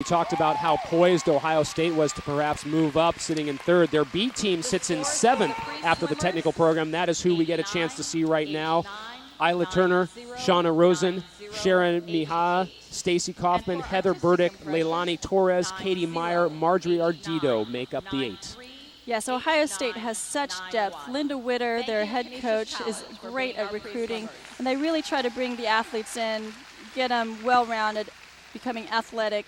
We talked about how poised Ohio State was to perhaps move up, sitting in third. Their B team sits in seventh after the technical program. That is who we get a chance to see right now. Isla Turner, Shauna Rosen, Sharon Mihai, Stacy Kaufman, Heather Burdick, Leilani Torres, Katie Meyer, Marjorie Ardito make up the 8. Yes, Ohio State has such depth. Linda Witter, their head coach, is great at recruiting, and they really try to bring the athletes in, get them well-rounded, becoming athletic,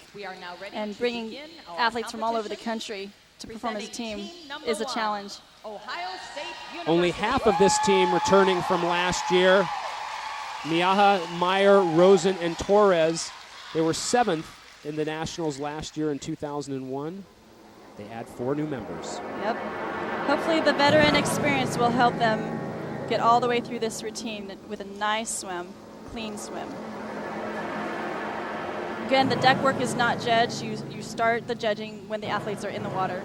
and bringing athletes from all over the country to perform as a team is a challenge. Only half of this team returning from last year. Miaja, Meyer, Rosen, and Torres. They were 7th in the Nationals last year in 2001. They add 4 new members. Yep. Hopefully the veteran experience will help them get all the way through this routine with a nice swim, clean swim. Again, the deck work is not judged. You start the judging when the athletes are in the water.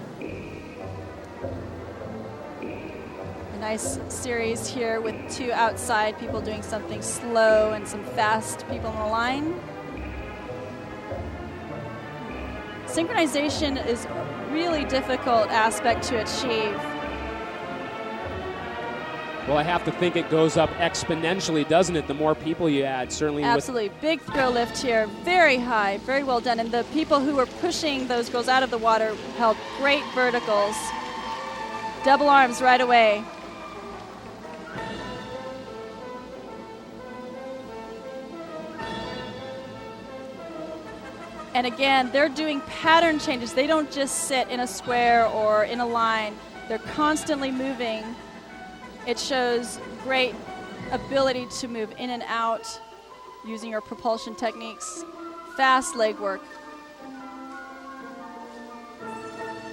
A nice series here with 2 outside people doing something slow and some fast people on the line. Synchronization is a really difficult aspect to achieve. Well, I have to think it goes up exponentially, doesn't it, the more people you add, certainly. Absolutely. Big throw lift here, very high, very well done. And the people who were pushing those girls out of the water held great verticals. Double arms right away. And again, they're doing pattern changes. They don't just sit in a square or in a line. They're constantly moving. It shows great ability to move in and out using your propulsion techniques. Fast leg work.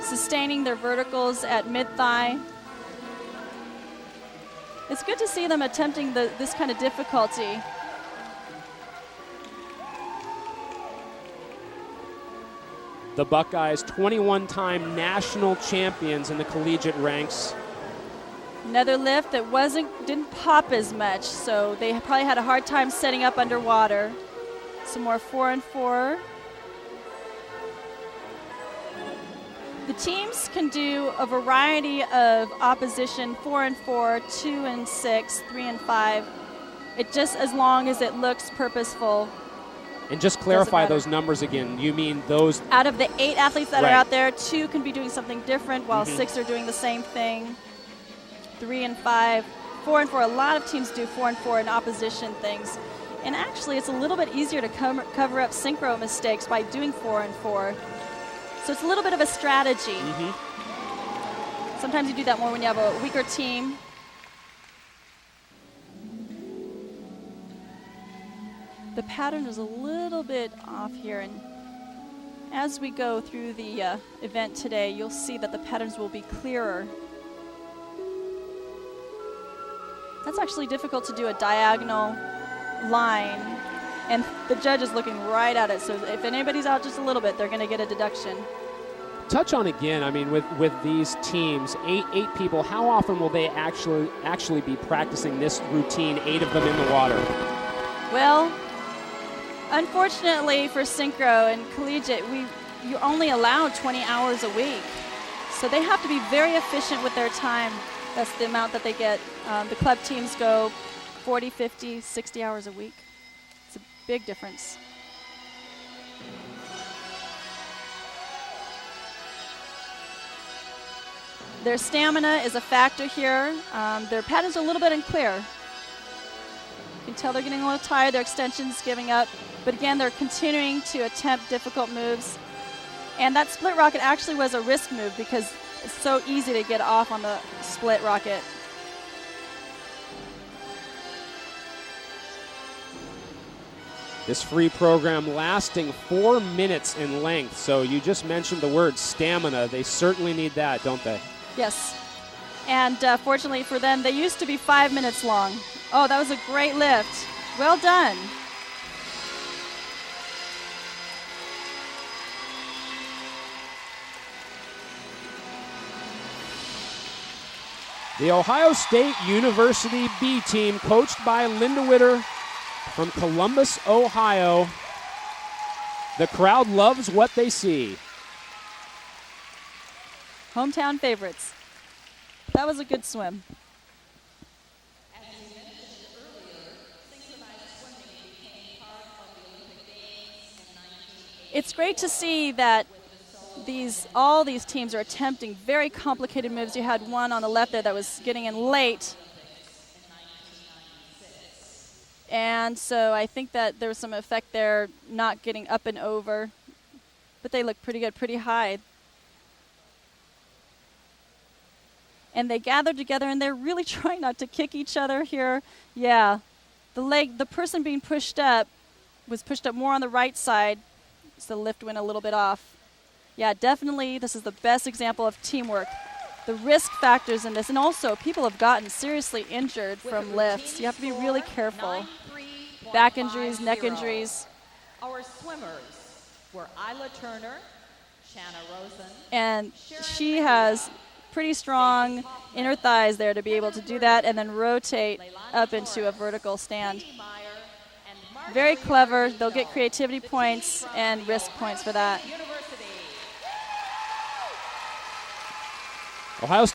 Sustaining their verticals at mid-thigh. It's good to see them attempting this kind of difficulty. The Buckeyes, 21-time national champions in the collegiate ranks. Another lift that didn't pop as much, so they probably had a hard time setting up underwater. Some more 4 and 4. The teams can do a variety of opposition, 4 and 4, 2 and 6, 3 and 5. It just as long as it looks purposeful. And just clarify those numbers again. You mean those? Out of the 8 athletes that are out there, 2 can be doing something different while 6 are doing the same thing. 3 and 5, 4 and 4. A lot of teams do 4 and 4 in opposition things. And actually, it's a little bit easier to cover up synchro mistakes by doing 4 and 4. So it's a little bit of a strategy. Sometimes you do that more when you have a weaker team. The pattern is a little bit off here, and as we go through the event today, you'll see that the patterns will be clearer. That's actually difficult to do a diagonal line, and the judge is looking right at it, so if anybody's out just a little bit, they're going to get a deduction. Touch on again, I mean, with these teams, eight people, how often will they actually be practicing this routine, 8 of them in the water? Well, unfortunately for synchro and collegiate, you're only allowed 20 hours a week, so they have to be very efficient with their time. That's the amount that they get. The club teams go 40, 50, 60 hours a week. It's a big difference. Their stamina is a factor here. Their patterns are a little bit unclear. You can tell they're getting a little tired, their extension's giving up. But again, they're continuing to attempt difficult moves. And that split rocket actually was a risk move because it's so easy to get off on the split rocket. This free program lasting 4 minutes in length. So you just mentioned the word stamina. They certainly need that, don't they? Yes. And fortunately for them, they used to be 5 minutes long. Oh, that was a great lift. Well done. The Ohio State University B team, coached by Linda Witter from Columbus, Ohio. The crowd loves what they see. Hometown favorites. That was a good swim. As we mentioned earlier, synchronized swimming became part of the Olympic Games in 1980. It's great to see that all these teams are attempting very complicated moves. You had one on the left there that was getting in late. And so I think that there was some effect there, not getting up and over. But they look pretty good, pretty high. And they gathered together, and they're really trying not to kick each other here. Yeah, the person being pushed up was pushed up more on the right side, so the lift went a little bit off. Yeah, definitely this is the best example of teamwork. The risk factors in this, and also people have gotten seriously injured from lifts. You have to be really careful. Back injuries, neck injuries. Our swimmers were Isla Turner, Shanna Rosen, and she has pretty strong inner thighs there to be able to do that and then rotate up into a vertical stand. Very clever. They'll get creativity points and risk points for that. Ohio